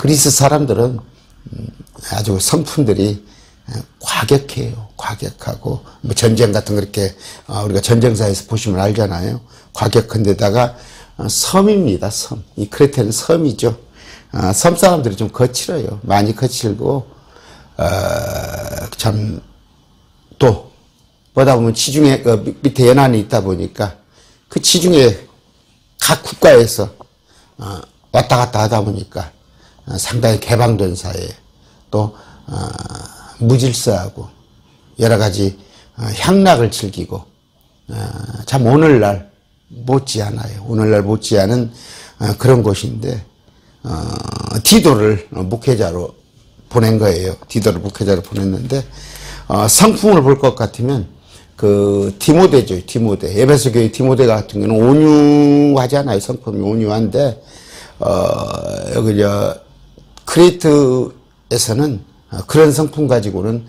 그리스 사람들은 아주 성품들이 과격해요. 과격하고 뭐 전쟁 같은 거 이렇게 우리가 전쟁사에서 보시면 알잖아요. 과격한 데다가 섬입니다. 섬. 이 크레테는 섬이죠. 섬 사람들이 좀 거칠어요. 많이 거칠고 참 또 보다 보면 지중해 밑에 연안이 있다 보니까 그 지중해 각 국가에서 왔다 갔다 하다 보니까 상당히 개방된 사회, 또 무질서하고 여러 가지 향락을 즐기고 참 오늘날 못지않아요. 오늘날 못지않은 그런 곳인데 디도를 목회자로 보낸 거예요. 디도를 목회자로 보냈는데 성품을 볼 것 같으면 그 디모데죠. 디모데. 에베소 교회 디모데 같은 경우는 온유하잖아요. 성품이 온유한데 여기 크레이트에서는 그런 성품 가지고는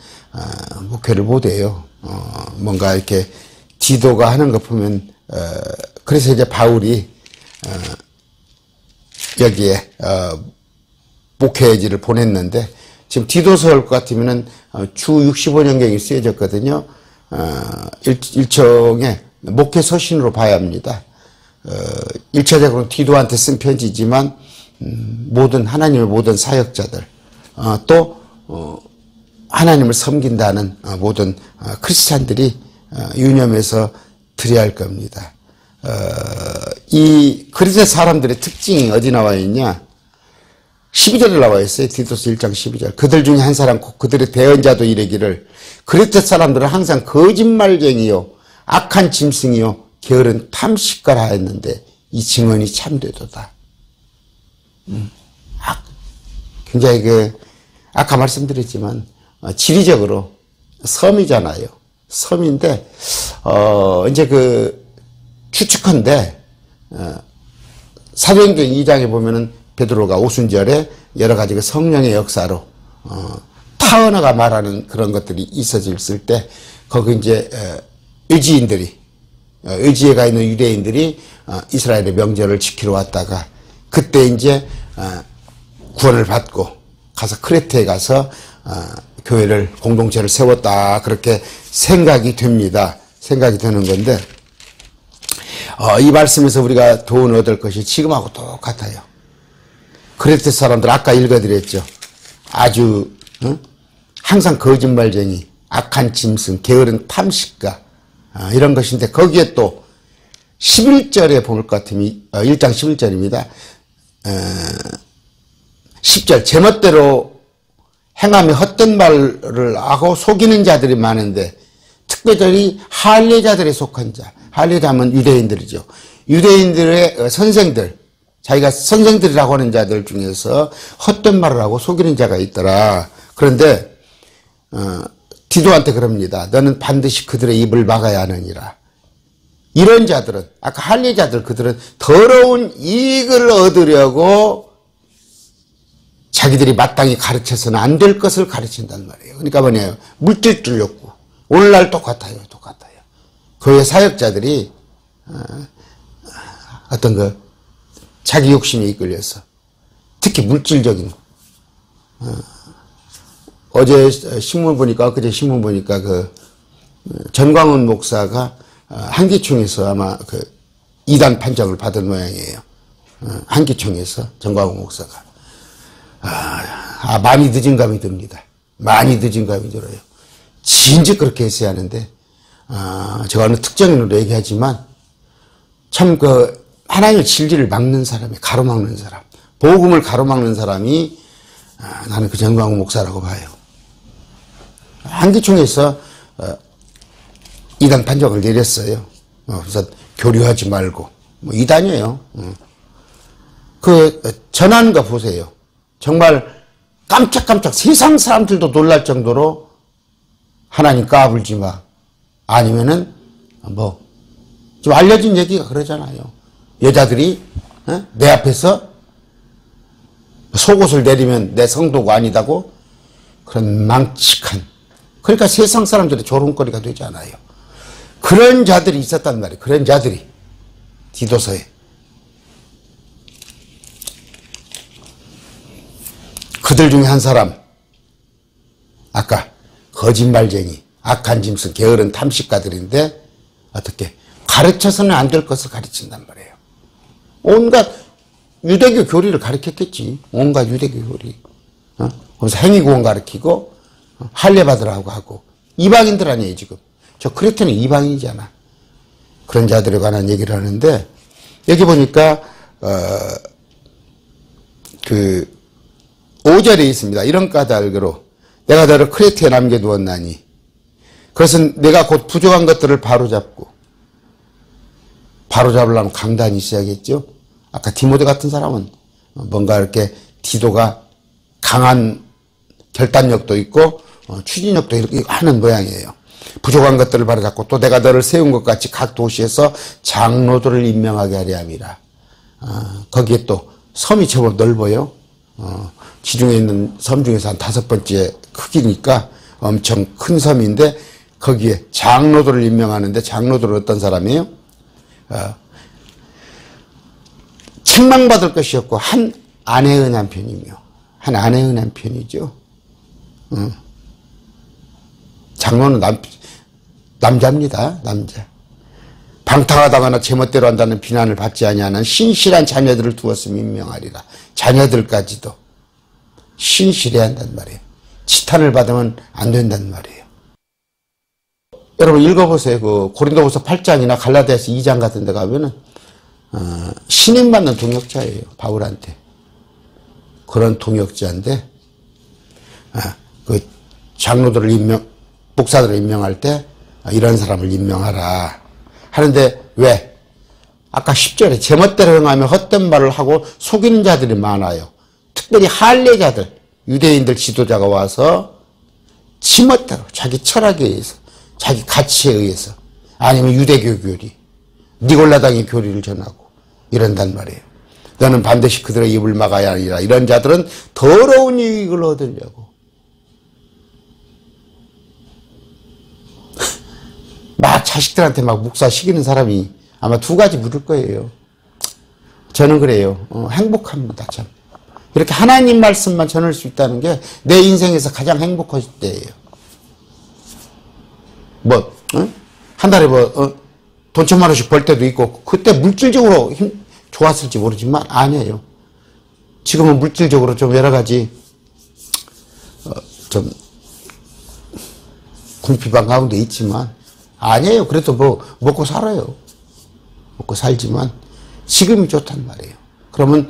목회를 못해요. 뭔가 이렇게 디도가 하는 거 보면 그래서 이제 바울이 여기에 목회지를 보냈는데 지금 디도서 올 것 같으면은 주 65년경이 쓰여졌거든요. 일종의 목회 서신으로 봐야 합니다. 1차적으로 디도한테 쓴 편지지만 모든 하나님의 모든 사역자들 또 하나님을 섬긴다는 모든 크리스찬들이 유념해서 드려야 할 겁니다. 이 그리스 사람들의 특징이 어디 나와 있냐? 12절에 나와 있어요. 디도서 1장 12절. 그들 중에 한 사람 그들의 대언자도 이르기를 그리스 사람들은 항상 거짓말쟁이요 악한 짐승이요 게으른 탐식가라 했는데 이 증언이 참되도다. 굉장히 아까 말씀드렸지만 지리적으로 섬이잖아요. 섬인데 이제 추측한데 사도행전 2장에 보면은 베드로가 오순절에 여러 가지 성령의 역사로 타언어가 말하는 그런 것들이 있었을 때 거기 이제 의지에 가 있는 유대인들이 이스라엘의 명절을 지키러 왔다가 그때 이제 구원을 받고 가서 크레테에 가서 교회를 공동체를 세웠다 그렇게 생각이 됩니다. 생각이 되는 건데 이 말씀에서 우리가 도움을 얻을 것이 지금하고 똑같아요. 크레테 사람들 아까 읽어드렸죠. 아주 항상 거짓말쟁이, 악한 짐승, 게으른 탐식가 이런 것인데 거기에 또 11절에 볼 것 같으면 1장 11절입니다. 10절 제멋대로 행하며 헛된 말을 하고 속이는 자들이 많은데 특별히 할례자들에 속한 자, 할례자면 유대인들이죠. 유대인들의 선생들, 자기가 선생들이라고 하는 자들 중에서 헛된 말을 하고 속이는 자가 있더라. 그런데 디도한테 그럽니다. 너는 반드시 그들의 입을 막아야 하느니라. 이런 자들은 아까 할례자들 그들은 더러운 이익을 얻으려고 자기들이 마땅히 가르쳐서는 안 될 것을 가르친단 말이에요. 그러니까 뭐냐요? 물질줄 욕구. 오늘날 똑같아요. 교회 사역자들이 어떤 자기 욕심에 이끌려서 특히 물질적인 어제 신문 보니까 엊그제 신문 보니까 전광훈 목사가 한기총에서 아마 이단 판정을 받은 모양이에요. 한기총에서 전광훈 목사가 많이 늦은 감이 듭니다. 많이 늦은 감이 들어요. 진즉 그렇게 했어야 하는데 제가 어느 특정인으로 얘기하지만 참 하나님의 진리를 막는 사람이 가로막는 사람, 복음을 가로막는 사람이 나는 전광훈 목사라고 봐요. 한기총에서 이단 판정을 내렸어요. 그래서 교류하지 말고 이단이에요. 전하는 거 보세요. 정말 깜짝깜짝 세상 사람들도 놀랄 정도로 하나님 까불지 마. 아니면은 좀 알려진 얘기가 그러잖아요. 여자들이 내 앞에서 속옷을 내리면 내 성도가 아니다고 그런 망측한, 그러니까 세상 사람들의 조롱거리가 되잖아요. 그런 자들이 있었단 말이에요. 그런 자들이 디도서에. 그들 중에 한 사람, 아까 거짓말쟁이, 악한 짐승, 게으른 탐식가들인데 어떻게 가르쳐서는 안 될 것을 가르친단 말이에요. 온갖 유대교 교리를 가르쳤겠지. 온갖 유대교 교리. 그래서 행위구원 가르치고 할례 받으라고 하고 이방인들 아니에요 지금. 저 크리스천은 이방인이잖아. 그런 자들에 관한 얘기를 하는데 여기 보니까 그 5절에 있습니다. 이런 까닭으로 내가 너를 크레트에 남겨두었나니 그것은 내가 곧 부족한 것들을 바로잡고 바로잡으려면 강단이 있어야겠죠. 아까 디모데 같은 사람은 뭔가 이렇게 디도가 강한 결단력도 있고 추진력도 이렇게 하는 모양이에요. 부족한 것들을 바로잡고 또 내가 너를 세운 것 같이 각 도시에서 장로들을 임명하게 하려 함이라. 거기에 또 섬이 제법 넓어요. 지중해 있는 섬 중에서 한 5번째 크기니까 엄청 큰 섬인데 거기에 장로들을 임명하는데 장로들은 어떤 사람이에요? 책망받을 것이 없고 한 아내의 남편이며 한 아내의 남편이죠. 장로는 남자입니다. 남자. 방탕하다거나 제멋대로 한다는 비난을 받지 아니하는 신실한 자녀들을 두었으면 임명하리라. 자녀들까지도 신실해야 한단 말이에요. 치탄을 받으면 안 된단 말이에요. 여러분 읽어보세요. 그 고린도후서 8장이나 갈라디아서 2장 같은 데 가면은 신임받는 동역자예요. 바울한테. 그런 동역자인데 그 장로들을 목사들을 임명할 때 이런 사람을 임명하라 하는데 왜? 아까 10절에 제멋대로 행하며 헛된 말을 하고 속이는 자들이 많아요. 특별히 할례자들, 유대인들 지도자가 와서 지멋대로 자기 철학에 의해서 자기 가치에 의해서 아니면 유대교 교리, 니골라당의 교리를 전하고 이런단 말이에요. 너는 반드시 그들의 입을 막아야 하리라. 이런 자들은 더러운 이익을 얻으려고 막 자식들한테 막 목사 시키는 사람이 아마 2가지 물을 거예요. 저는 그래요. 행복합니다. 참. 이렇게 하나님 말씀만 전할 수 있다는 게 내 인생에서 가장 행복할 때예요. 한 달에 돈 1,000,000원씩 벌 때도 있고 그때 물질적으로 좋았을지 모르지만 아니에요. 지금은 물질적으로 좀 여러 가지 좀 궁핍한 가운데 있지만 아니에요. 그래도 먹고 살아요. 먹고 살지만 지금이 좋단 말이에요. 그러면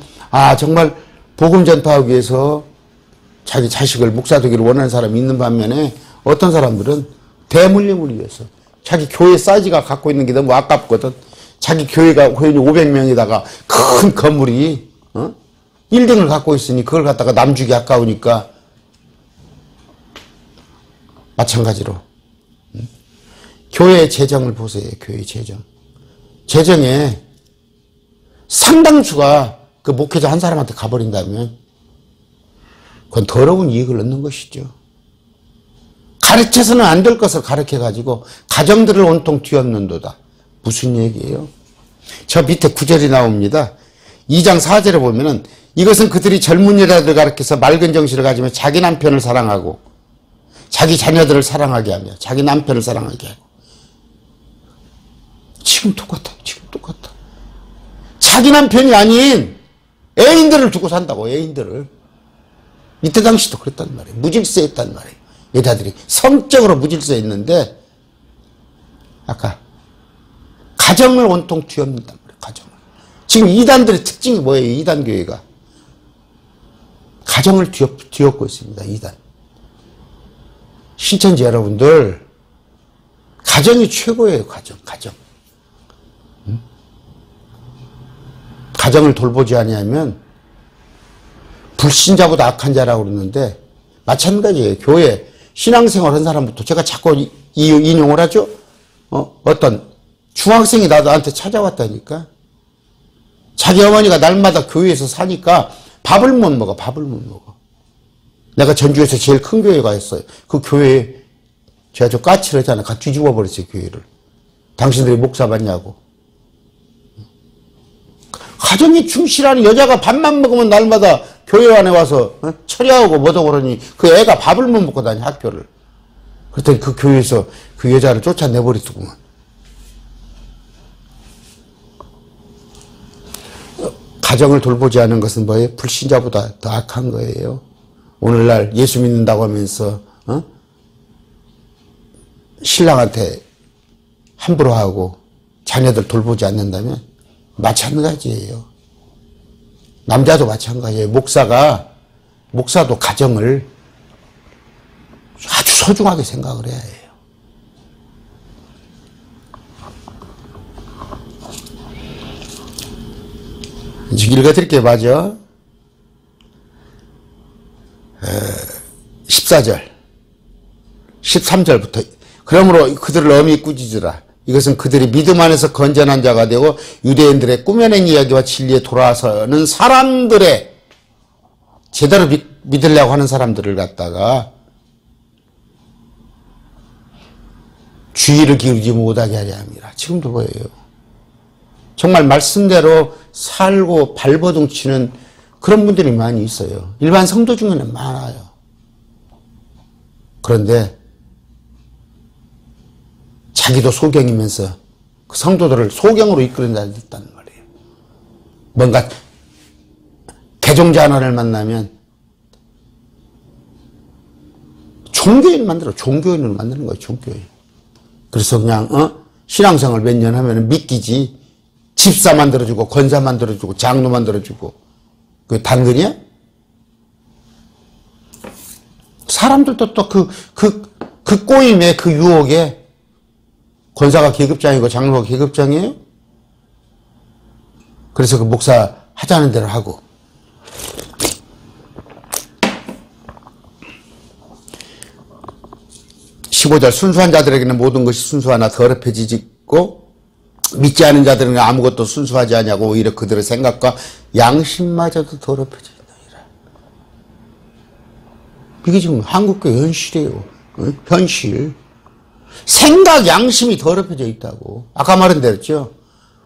정말 복음 전파하기 위해서 자기 자식을 목사 되기를 원하는 사람이 있는 반면에 어떤 사람들은 대물림을 위해서 자기 교회 사이즈가 갖고 있는 게 너무 아깝거든. 자기 교회가 회원이 500명에다가 큰 건물이 1등을 갖고 있으니 그걸 갖다가 남 주기 아까우니까 마찬가지로 교회의 재정을 보세요. 교회의 재정에 상당수가 그 목회자 한 사람한테 가버린다면 그건 더러운 이익을 얻는 것이죠. 가르쳐서는 안 될 것을 가르쳐가지고 가정들을 온통 뒤엎는도다. 무슨 얘기예요? 저 밑에 9절이 나옵니다. 2장 4절에 보면은 이것은 그들이 젊은 여자들 가르쳐서 맑은 정신을 가지며 자기 남편을 사랑하고 자기 자녀들을 사랑하게 하며 자기 남편을 사랑하게 하고 지금 똑같아. 자기 남편이 아닌 애인들을 두고 산다고. 애인들을. 이때 당시도 그랬단 말이에요. 무질서했단 말이에요. 여자들이 성적으로 무질서했는데 아까 가정을 온통 뒤엎는단 말이에요. 가정을. 지금 이단들의 특징이 뭐예요? 이단 교회가 가정을 뒤엎고 있습니다. 이단. 신천지 여러분들 가정이 최고예요. 가정. 가정을 돌보지 아니하면 불신자보다 악한 자라고 그러는데 마찬가지예요. 교회 신앙생활 한 사람부터 제가 자꾸 인용을 하죠. 어떤 중학생이 나한테 찾아왔다니까. 자기 어머니가 날마다 교회에서 사니까 밥을 못 먹어. 내가 전주에서 제일 큰 교회가 있어요. 그 교회에 제가 좀 까칠을 하잖아요. 가 뒤집어 버렸어요. 교회를. 당신들이 목사 맞냐고. 가정에 충실한 여자가 밥만 먹으면 날마다 교회 안에 와서 철야하고 뭐도 그러니 그 애가 밥을 못 먹고 다니 학교를. 그랬더니 그 교회에서 그 여자를 쫓아내버리더구만. 가정을 돌보지 않은 것은 뭐예요? 불신자보다 더 악한 거예요. 오늘날 예수 믿는다고 하면서 신랑한테 함부로 하고 자녀들 돌보지 않는다면 마찬가지예요. 남자도 마찬가지예요. 목사도 가정을 아주 소중하게 생각을 해야 해요. 읽어드릴게요. 맞아. 14절 13절부터 그러므로 그들을 엄히 꾸짖으라. 이것은 그들이 믿음 안에서 건전한 자가 되고 유대인들의 꾸며낸 이야기와 진리에 돌아서는 사람들의 제대로 믿으려고 하는 사람들을 갖다가 주의를 기울이지 못하게 하려 합니다. 지금도 보여요. 정말 말씀대로 살고 발버둥 치는 그런 분들이 많이 있어요. 일반 성도 중에는 많아요. 그런데 자기도 소경이면서 그 성도들을 소경으로 이끄는 자들이 있다는 말이에요. 뭔가 개종자 하나를 만나면 종교인을 만드는 거예요. 종교인. 그래서 그냥 신앙생활 몇 년 하면 믿기지. 집사 만들어주고 권사 만들어주고 장로 만들어주고 그게 당근이야? 사람들도 또 그 꼬임에 그 유혹에 권사가 계급장이고 장로가 계급장이에요? 그래서 그 목사 하자는 대로 하고. (15절) 순수한 자들에게는 모든 것이 순수하나 더럽혀지고 믿지 않은 자들은 아무것도 순수하지 않냐고 오히려 그들의 생각과 양심마저도 더럽혀진다니라. 이게 지금 한국교회 현실이에요. 현실. 생각, 양심이 더럽혀져 있다고. 아까 말한 대로죠.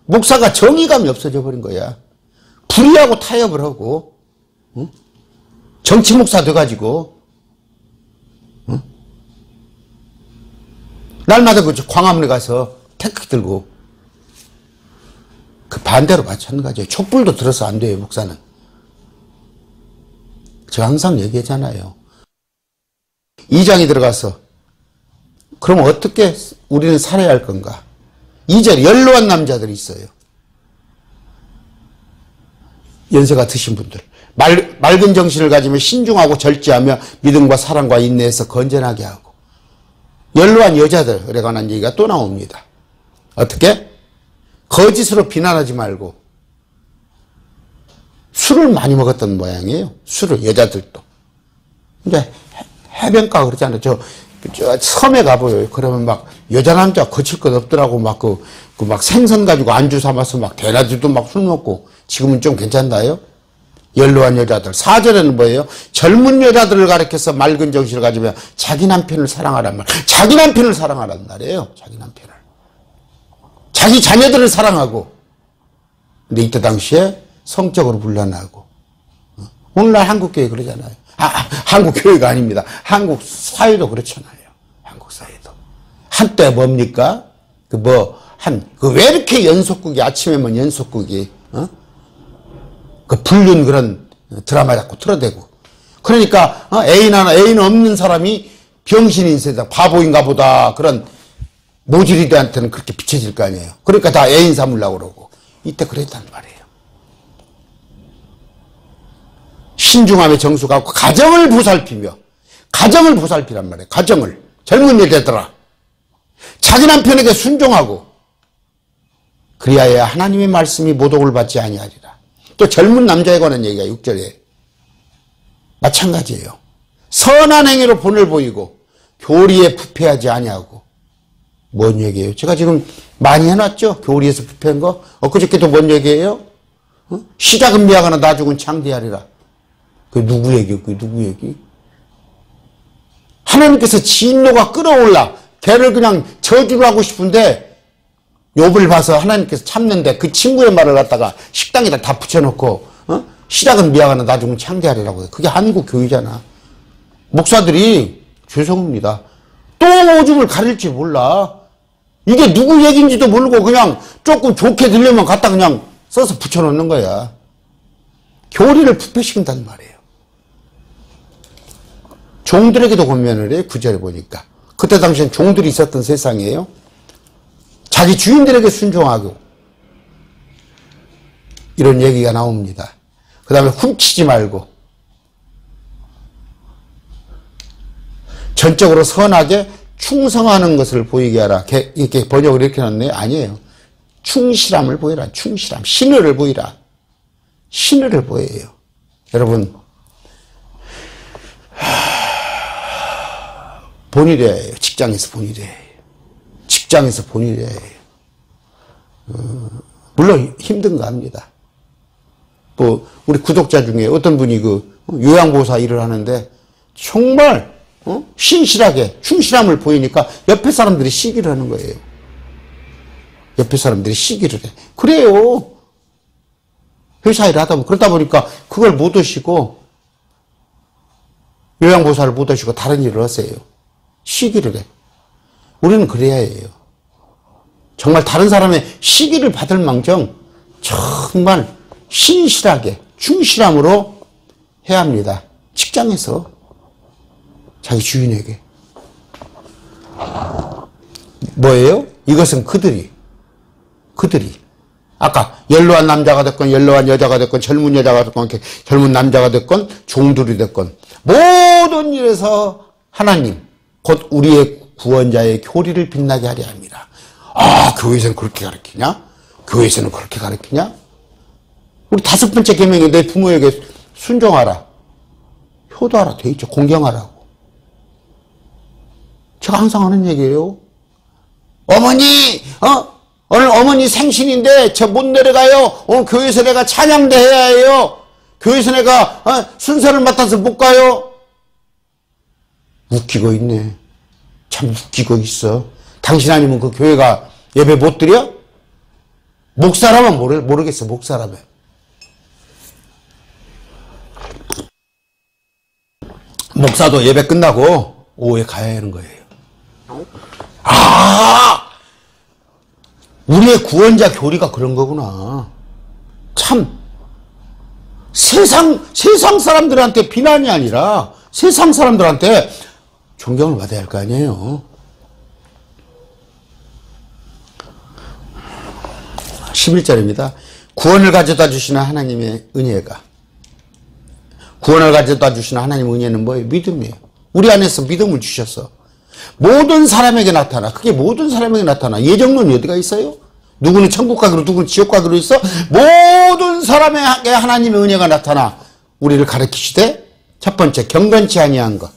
목사가 정의감이 없어져 버린 거야. 불의하고 타협을 하고 정치 목사 돼가지고 날마다 그 광화문에 가서 태극기 들고 그 반대로 마찬가지예요. 촛불도 들어서 안 돼요, 목사는. 제가 항상 얘기하잖아요. 2장에 들어가서 그럼 어떻게 우리는 살아야 할 건가? 2절 연로한 남자들이 있어요. 연세가 드신 분들. 맑은 정신을 가지며 신중하고 절제하며 믿음과 사랑과 인내에서 건전하게 하고. 연로한 여자들에 관한 얘기가 또 나옵니다. 어떻게? 거짓으로 비난하지 말고 술을 많이 먹었던 모양이에요. 술을 여자들도. 이제 해변가 그러잖아요. 저 섬에 가보여요. 그러면 막 여자 남자 거칠 것 없더라고. 막 막 생선 가지고 안주 삼아서 막 대낮에도 막 술 먹고. 지금은 좀 괜찮나요? 연로한 여자들. 4절에는 뭐예요? 젊은 여자들을 가리켜서 맑은 정신을 가지며 자기 남편을 사랑하란 말. 자기 남편을 사랑하란 말이에요. 자기 남편을. 자기 자녀들을 사랑하고. 근데 이때 당시에 성적으로 분란하고. 오늘날 한국교회 그러잖아요. 한국교회가 아닙니다. 한국 사회도 그렇잖아요. 한국 사회도. 한때 뭡니까? 왜 이렇게 연속극이, 아침에만 연속극이, 그 불륜 그런 드라마 자꾸 틀어대고. 그러니까, 애인 없는 사람이 병신인 세상, 바보인가 보다. 그런 모질이들한테는 그렇게 비춰질 거 아니에요. 그러니까 다 애인 삼으려고 그러고. 이때 그랬단 말이에요. 신중함의 정수가 없고 가정을 보살피란 말이에요. 가정을. 젊은 여자들아. 자기 남편에게 순종하고 그리하여 하나님의 말씀이 모독을 받지 아니하리라. 또 젊은 남자에 관한 얘기가 6절에 마찬가지예요. 선한 행위로 본을 보이고 교리에 부패하지 아니하고. 뭔 얘기예요? 제가 지금 많이 해놨죠? 교리에서 부패한 거. 엊그저께도 뭔 얘기예요? 시작은 미약하나 나중은 창대하리라. 그게 누구 얘기예요? 그게 누구 얘기? 하나님께서 진노가 끓어올라. 걔를 그냥 저주를 하고 싶은데 욥을 봐서 하나님께서 참는데 그 친구의 말을 갖다가 식당에다 다 붙여놓고 시작은 미화하나 나중은 창대하리라고 해. 그게 한국 교회잖아. 목사들이 죄송합니다. 또 오줌을 가릴지 몰라. 이게 누구 얘기인지도 모르고 그냥 조금 좋게 들려면 갖다 그냥 써서 붙여놓는 거야. 교리를 부패시킨단 말이에요. 종들에게도 권면을 해. 9절에 보니까. 그때 당시엔 종들이 있었던 세상이에요. 자기 주인들에게 순종하고 이런 얘기가 나옵니다. 그 다음에 훔치지 말고 전적으로 선하게 충성하는 것을 보이게 하라. 이렇게 번역을 이렇게 놨네요. 아니에요. 충실함을 보이라. 충실함. 신의를 보이라. 신의를 보여요. 여러분 본이래야 해요. 직장에서 본이래야 해요. 직장에서 본이래야 해요. 물론 힘든 거 합니다. 뭐 우리 구독자 중에 어떤 분이 그 요양보호사 일을 하는데 정말 신실하게 충실함을 보이니까 옆에 사람들이 시기를 하는 거예요. 옆에 사람들이 시기를 해. 그래요. 회사 일을 하다 보면 그러다 보니까 그걸 못 하시고 요양보호사를 못 하시고 다른 일을 하세요. 시기를 해. 우리는 그래야 해요. 정말 다른 사람의 시기를 받을 망정 정말 신실하게 충실함으로 해야 합니다. 직장에서 자기 주인에게. 뭐예요? 이것은 그들이 아까 연로한 남자가 됐건 연로한 여자가 됐건 젊은 여자가 됐건 젊은 남자가 됐건 종들이 됐건 모든 일에서 하나님 곧 우리의 구원자의 교리를 빛나게 하려 합니다. 아, 교회에서는 그렇게 가르치냐? 교회에서는 그렇게 가르치냐? 우리 5번째 계명이 내 부모에게 순종하라. 효도하라 돼 있죠. 공경하라고. 제가 항상 하는 얘기예요. 어머니, 오늘 어머니 생신인데 저 못 내려가요. 오늘 교회에서 내가 찬양대 해야 해요. 교회에서 내가 순서를 맡아서 못 가요. 웃기고 있네. 참 웃기고 있어. 당신 아니면 그 교회가 예배 못 드려? 목사라면 모르겠어. 목사라면. 목사도 예배 끝나고 오후에 가야 하는 거예요. 아! 우리의 구원자 교리가 그런 거구나. 참 세상 사람들한테 비난이 아니라 세상 사람들한테 존경을 받아야 할 거 아니에요. 11절입니다. 구원을 가져다 주시는 하나님의 은혜가. 구원을 가져다 주시는 하나님의 은혜는 뭐예요? 믿음이에요. 우리 안에서 믿음을 주셨어. 모든 사람에게 나타나. 그게 모든 사람에게 나타나. 예정론이 어디가 있어요? 누구는 천국 가기로 누구는 지옥 가기로 있어? 모든 사람에게 하나님의 은혜가 나타나 우리를 가르치시되 첫 번째 경건치 아니한 것.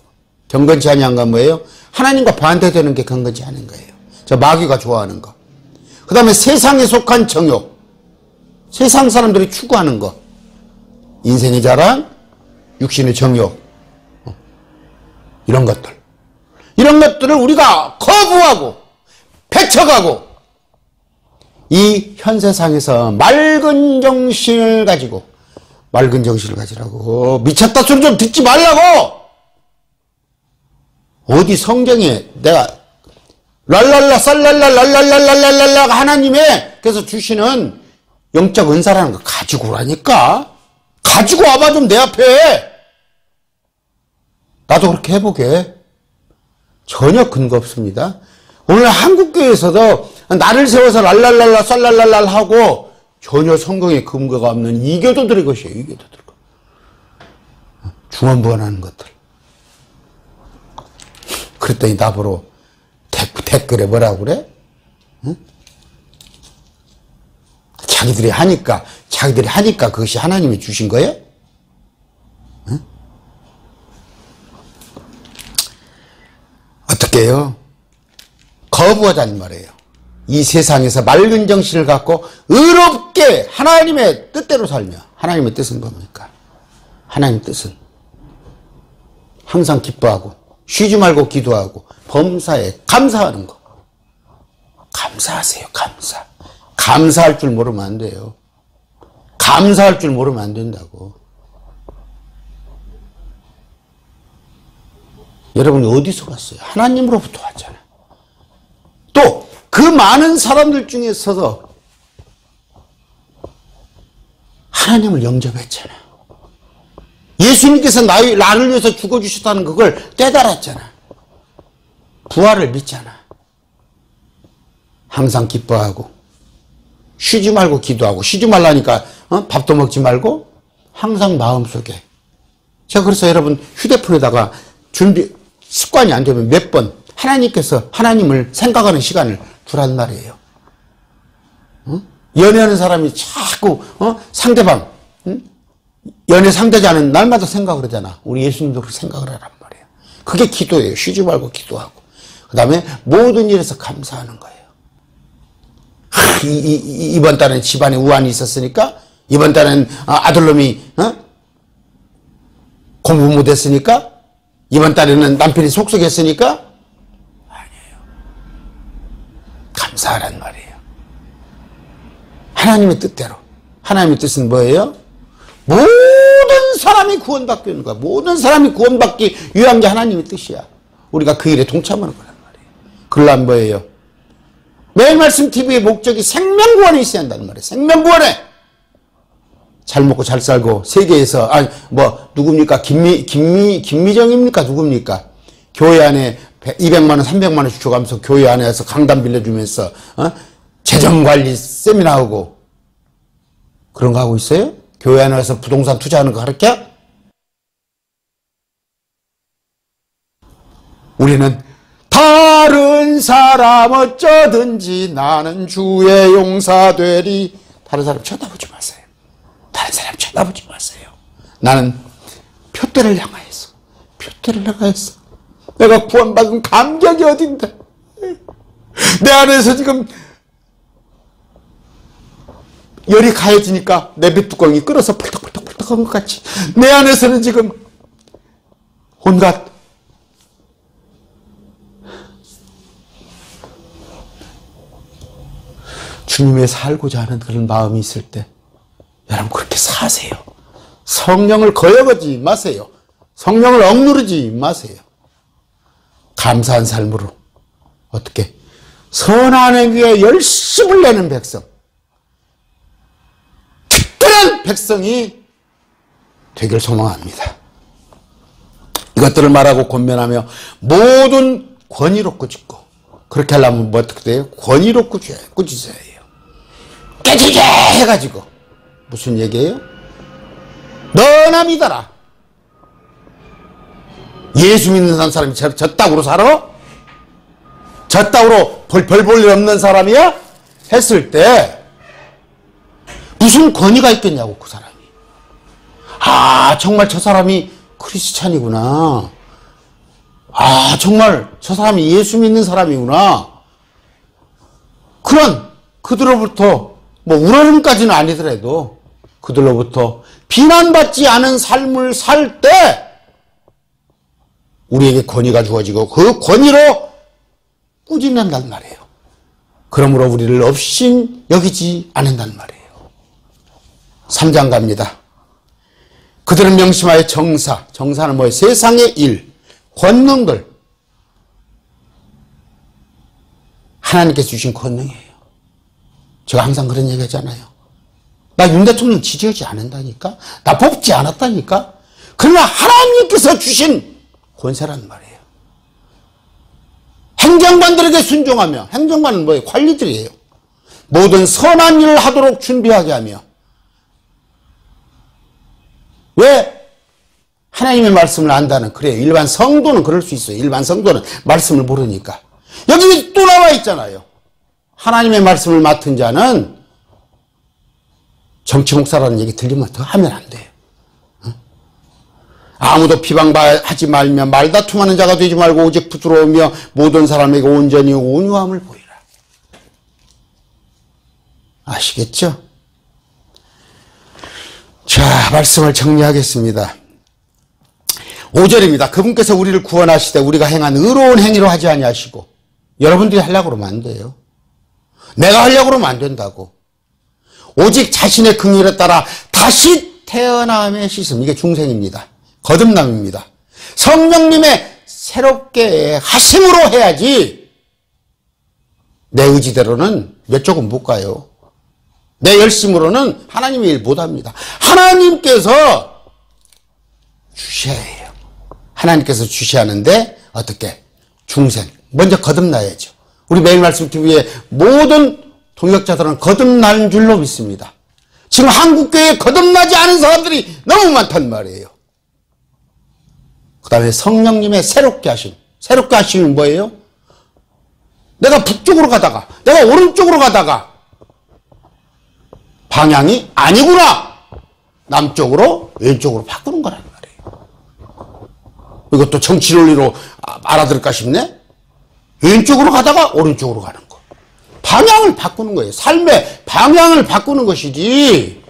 경건치 아니한 건 뭐예요? 하나님과 반대되는 게 경건치 않은 거예요. 저 마귀가 좋아하는 거. 그 다음에 세상에 속한 정욕. 세상 사람들이 추구하는 거. 인생의 자랑, 육신의 정욕. 이런 것들. 이런 것들을 우리가 거부하고 배척하고 이 현세상에서 맑은 정신을 가지라고 미쳤다 소리 좀 듣지 말라고. 어디 성경에 내가 랄랄라 쌀랄라 랄랄랄랄랄랄라 하나님께서 주시는 영적 은사라는 거 가지고 오라니까. 가지고 와봐 좀 내 앞에. 나도 그렇게 해보게. 전혀 근거 없습니다. 오늘 한국교회에서도 나를 세워서 랄랄랄라 쌀랄랄랄 하고 전혀 성경에 근거가 없는 이교도들의 것이에요. 이교도들. 중언부언하는 것들. 그랬더니 나보러 댓글에 뭐라고 그래? 응? 자기들이 하니까 그것이 하나님이 주신 거예요? 응? 어떻게 해요? 거부하자는 말이에요. 이 세상에서 맑은 정신을 갖고 의롭게 하나님의 뜻대로 살며. 하나님의 뜻은 뭡니까? 하나님의 뜻은 항상 기뻐하고 쉬지 말고 기도하고 범사에 감사하는 거. 감사하세요. 감사할 줄 모르면 안 돼요. 감사할 줄 모르면 안 된다고. 여러분이 어디서 왔어요? 하나님으로부터 왔잖아. 또 그 많은 사람들 중에서도 하나님을 영접했잖아. 예수님께서 나를 위해서 죽어주셨다는 그걸 깨달았잖아. 부활을 믿잖아. 항상 기뻐하고 쉬지 말고 기도하고, 쉬지 말라니까 밥도 먹지 말고 항상 마음속에. 제가 그래서 여러분 휴대폰에다가 습관이 안 되면 몇 번 하나님께서 하나님을 생각하는 시간을 두란 말이에요. 연애하는 사람이 자꾸 상대방 연애 상대자는 날마다 생각을 하잖아. 우리 예수님도 그렇게 생각을 하란 말이에요. 그게 기도예요. 쉬지 말고 기도하고, 그 다음에 모든 일에서 감사하는 거예요. 이번 달엔 집안에 우환이 있었으니까, 이번 달엔 아들놈이 공부 못했으니까, 이번 달에는 남편이 속썩였으니까, 아니에요. 감사하란 말이에요. 하나님의 뜻대로. 하나님의 뜻은 뭐예요? 모든 사람이 구원받는 거야. 모든 사람이 구원받기 위한 게 하나님의 뜻이야. 우리가 그 일에 동참하는 거란 말이에요. 그러려면 뭐예요? 매일 말씀 TV의 목적이 생명구원에 있어야 한다는 말이에요. 생명구원에. 잘 먹고 잘 살고 세계에서 누굽니까? 김미정입니까? 누굽니까? 교회 안에 200만 원, 300만 원씩 줘가면서 교회 안에서 강단 빌려주면서 재정관리 세미나하고 그런 거 하고 있어요? 교회 안에서 부동산 투자하는 거 가르쳐? 우리는 다른 사람 어쩌든지 나는 주의 용사 되리. 다른 사람 쳐다보지 마세요. 다른 사람 쳐다보지 마세요. 나는 표대를 향하여서, 표대를 향하여서 내가 구원받은 감격이 어딘데. 내 안에서 지금 열이 가해지니까 내 뱃뚜껑이 끓어서 펄떡펄떡한 것 같이 내 안에서는 지금 온갖 주님의 살고자 하는 그런 마음이 있을 때 여러분 그렇게 사세요. 성령을 거역하지 마세요. 성령을 억누르지 마세요. 감사한 삶으로 어떻게 선한 행위에 열심을 내는 백성, 특별한 백성이 되길 소망합니다. 이것들을 말하고 권면하며 모든 권위로 꾸짖고, 그렇게 하려면 뭐 어떻게 돼요? 권위로 꾸짖어야 해요. 깨지게 해가지고. 무슨 얘기예요? 너나 믿어라. 예수 믿는 사람이 저 따구로 살아? 저 따구로 별 볼 일 없는 사람이야? 했을 때 무슨 권위가 있겠냐고. 그 사람이. 아, 정말 저 사람이 크리스찬이구나. 아, 정말 저 사람이 예수 믿는 사람이구나. 그런 그들로부터 뭐 우러름까지는 아니더라도 그들로부터 비난받지 않은 삶을 살 때 우리에게 권위가 주어지고 그 권위로 꾸짖는단 말이에요. 그러므로 우리를 없인 여기지 않는단 말이에요. 3장 갑니다. 그들은 명심하여 정사는 뭐예요? 세상의 일, 권능들, 하나님께서 주신 권능이에요. 제가 항상 그런 얘기 하잖아요. 나 윤 대통령 지지하지 않는다니까? 나 뽑지 않았다니까? 그러나 하나님께서 주신 권세란 말이에요. 행정관들에게 순종하며, 행정관은 뭐예요? 관리들이에요. 모든 선한 일을 하도록 준비하게 하며. 왜? 하나님의 말씀을 안다는, 그래요. 일반 성도는 그럴 수 있어요. 일반 성도는 말씀을 모르니까. 여기 또 나와 있잖아요. 하나님의 말씀을 맡은 자는 정치 목사라는 얘기 들리면 더 하면 안 돼요. 아무도 비방하지 말며 말다툼하는 자가 되지 말고 오직 부드러우며 모든 사람에게 온전히 온유함을 보이라. 아시겠죠? 자, 말씀을 정리하겠습니다. 5절입니다. 그분께서 우리를 구원하시되 우리가 행한 의로운 행위로 하지 아니하시고. 여러분들이 하려고 그러면 안 돼요. 내가 하려고 그러면 안 된다고. 오직 자신의 긍휼에 따라 다시 태어남의 시슴. 이게 중생입니다. 거듭남입니다. 성령님의 새롭게 하심으로 해야지 내 의지대로는 몇 쪽은 못 가요. 내 열심으로는 하나님의 일 못합니다. 하나님께서 주셔야 해요. 하나님께서 주셔야하는데 어떻게? 중생. 먼저 거듭나야죠. 우리 매일 말씀 TV의 모든 동역자들은 거듭난 줄로 믿습니다. 지금 한국교회에 거듭나지 않은 사람들이 너무 많단 말이에요. 그 다음에 성령님의 새롭게 하심. 새롭게 하심이 뭐예요? 내가 북쪽으로 가다가, 내가 오른쪽으로 가다가 방향이 아니구나! 남쪽으로, 왼쪽으로 바꾸는 거란 말이에요. 이것도 정치 논리로 알아들을까 싶네? 왼쪽으로 가다가 오른쪽으로 가는 거. 방향을 바꾸는 거예요. 삶의 방향을 바꾸는 것이지.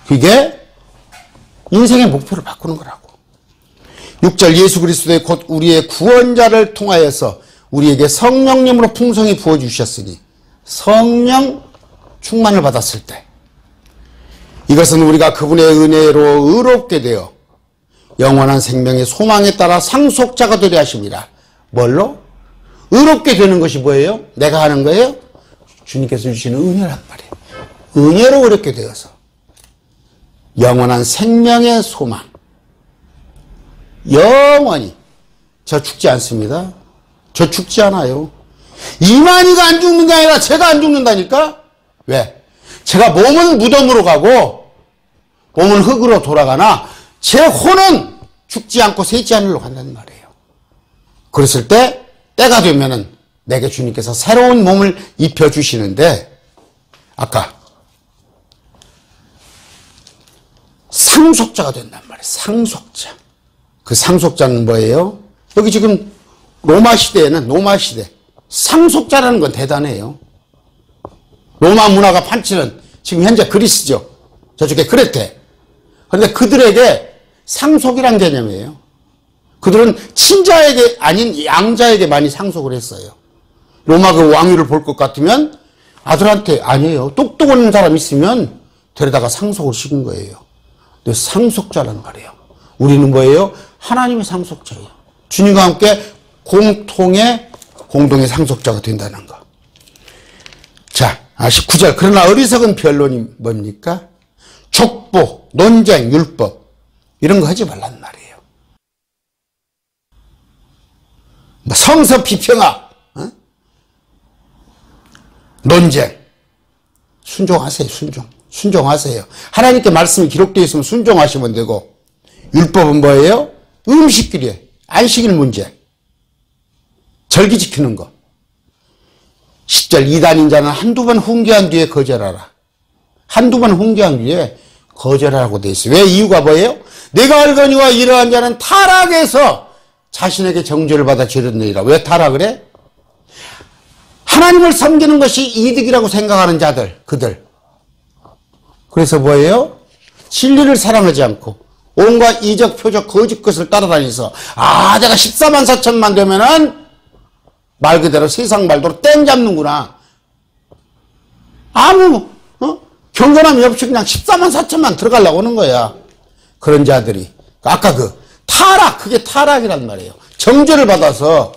그게 인생의 목표를 바꾸는 거라고. 6절 예수 그리스도의 곧 우리의 구원자를 통하여서 우리에게 성령님으로 풍성히 부어주셨으니 성령 충만을 받았을 때 이것은 우리가 그분의 은혜로 의롭게 되어 영원한 생명의 소망에 따라 상속자가 되려 하심이라. 뭘로? 의롭게 되는 것이 뭐예요? 내가 하는 거예요? 주님께서 주시는 은혜란 말이에요. 은혜로 의롭게 되어서 영원한 생명의 소망. 영원히. 저 죽지 않습니다. 저 죽지 않아요. 이만희가 안 죽는 게 아니라 제가 안 죽는다니까? 왜? 제가 몸은 무덤으로 가고 몸은 흙으로 돌아가나 제 혼은 죽지 않고 셋지 하늘로 간다는 말이에요. 그랬을 때 때가 되면은 내게 주님께서 새로운 몸을 입혀주시는데 아까 상속자가 된단 말이에요. 상속자. 그 상속자는 뭐예요? 여기 지금 로마 시대에는 로마 시대 상속자라는 건 대단해요. 로마 문화가 판치는 지금 현재 그리스죠. 저쪽에 크레테. 그런데 그들에게 상속이란 개념이에요. 그들은 친자에게 아닌 양자에게 많이 상속을 했어요. 로마 그 왕위를 볼 것 같으면 아들한테 아니에요. 똑똑한 사람 있으면 데려다가 상속을 시킨 거예요. 근데 상속자란 말이에요. 우리는 뭐예요? 하나님의 상속자예요. 주님과 함께 공동의 상속자가 된다는 거. 자, 19절. 그러나 어리석은 변론이 뭡니까? 족보, 논쟁, 율법 이런 거 하지 말란 말이에요. 뭐 성서 비평학, 논쟁. 순종하세요. 순종하세요. 하나님께 말씀이 기록되어 있으면 순종하시면 되고 율법은 뭐예요? 음식끼리 안식일 문제. 절기 지키는 거. 10절 이단인 자는 한두 번 훈계한 뒤에 거절하라. 한두 번 훈계한 뒤에 거절하라고 되어 있어요. 왜? 이유가 뭐예요? 내가 알거니와 이러한 자는 타락해서 자신에게 정죄를 받아 죄를 왜 타락을 해? 하나님을 섬기는 것이 이득이라고 생각하는 자들, 그들. 그래서 뭐예요? 진리를 사랑하지 않고 온갖 이적, 표적, 거짓 것을 따라다니서 내가 14만 4천만 되면은 말 그대로 세상 말대로 땡 잡는구나. 아무 경건함이 없이 그냥 14만 4천만 들어가려고 하는 거야. 그런 자들이 아까 그 타락, 그게 타락이란 말이에요. 정죄를 받아서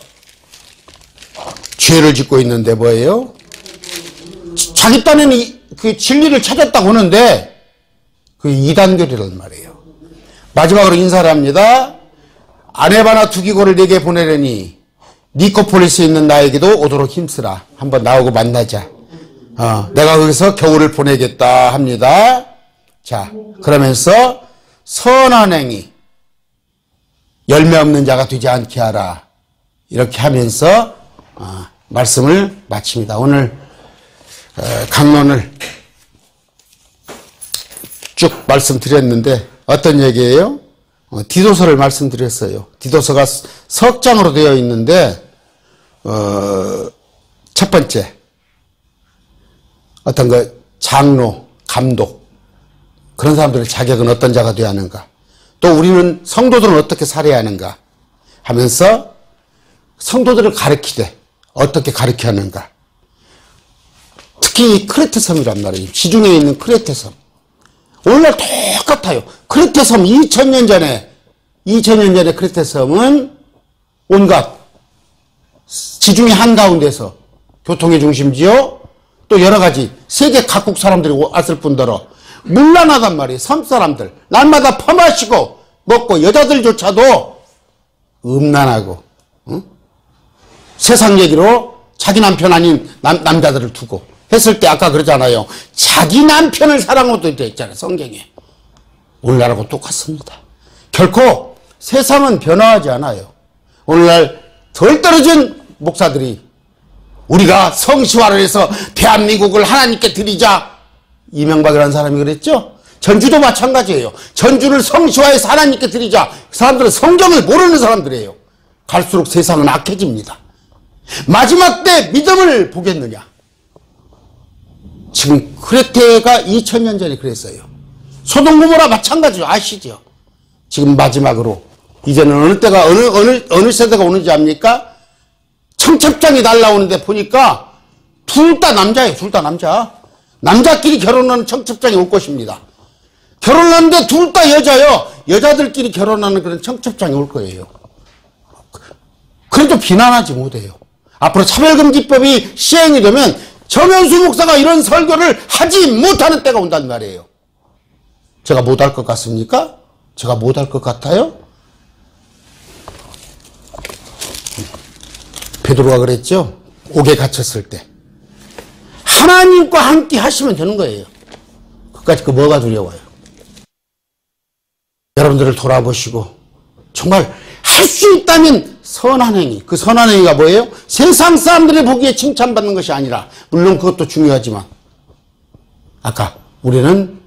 죄를 짓고 있는데 뭐예요? 자기 딴에는 그 진리를 찾았다고 하는데 그게 이단결이란 말이에요. 마지막으로 인사를 합니다. 아네바나 두기고를 네게 보내려니 니코폴리스에 있는 나에게도 오도록 힘쓰라. 한번 나오고 만나자. 내가 거기서 겨울을 보내겠다 합니다. 자, 그러면서 선한 행위 열매 없는 자가 되지 않게 하라. 이렇게 하면서 말씀을 마칩니다. 오늘 강론을 쭉 말씀드렸는데 어떤 얘기예요? 디도서를 말씀드렸어요. 디도서가 석장으로 되어 있는데 첫 번째 어떤 장로, 감독 그런 사람들의 자격은 어떤 자가 되어야 하는가, 또 우리는 성도들은 어떻게 살아야 하는가 하면서 성도들을 가르치되 어떻게 가르쳐야 하는가. 특히 이 크레테 섬이란 말이에요. 지중해에 있는 크레테 섬. 오늘날 똑같아요. 크레테 섬 2000년 전에 2000년 전에 크레테 섬은 온갖 지중해 한가운데서 교통의 중심지요. 또 여러 가지 세계 각국 사람들이 왔을 뿐더러 문란하단 말이에요. 섬 사람들 날마다 퍼마시고 먹고 여자들조차도 음란하고 세상 얘기로 자기 남편 아닌 남자들을 두고 했을 때 아까 그러잖아요. 자기 남편을 사랑하고 또 있잖아요. 성경에. 오늘날하고 똑같습니다. 결코 세상은 변화하지 않아요. 오늘날 덜 떨어진 목사들이 우리가 성시화를 해서 대한민국을 하나님께 드리자. 이명박이라는 사람이 그랬죠. 전주도 마찬가지예요. 전주를 성시화해서 하나님께 드리자. 그 사람들은 성경을 모르는 사람들이에요. 갈수록 세상은 악해집니다. 마지막 때 믿음을 보겠느냐. 지금 크레테가 2000년 전에 그랬어요. 소돔 고모라 마찬가지죠. 아시죠? 지금 마지막으로 이제는 어느 때가 어느 세대가 오는지 압니까? 청첩장이 날라오는데 보니까 둘 다 남자예요. 둘 다 남자. 남자끼리 결혼하는 청첩장이 올 것입니다. 결혼하는데 둘 다 여자요. 여자들끼리 결혼하는 그런 청첩장이 올 거예요. 그래도 비난하지 못해요. 앞으로 차별금지법이 시행이 되면 정현수 목사가 이런 설교를 하지 못하는 때가 온단 말이에요. 제가 못할 것 같습니까? 제가 못할 것 같아요? 베드로가 그랬죠. 옥에 갇혔을 때 하나님과 함께 하시면 되는 거예요. 그까짓 거 뭐가 두려워요? 여러분들을 돌아보시고 정말 할 수 있다면 선한 행위. 그 선한 행위가 뭐예요? 세상 사람들이 보기에 칭찬받는 것이 아니라 물론 그것도 중요하지만 아까 우리는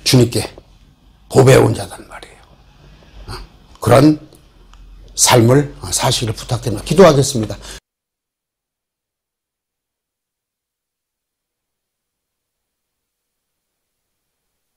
주님께 보배로운 자단 말이에요. 그런 삶을 사시기를 부탁드립니다. 기도하겠습니다.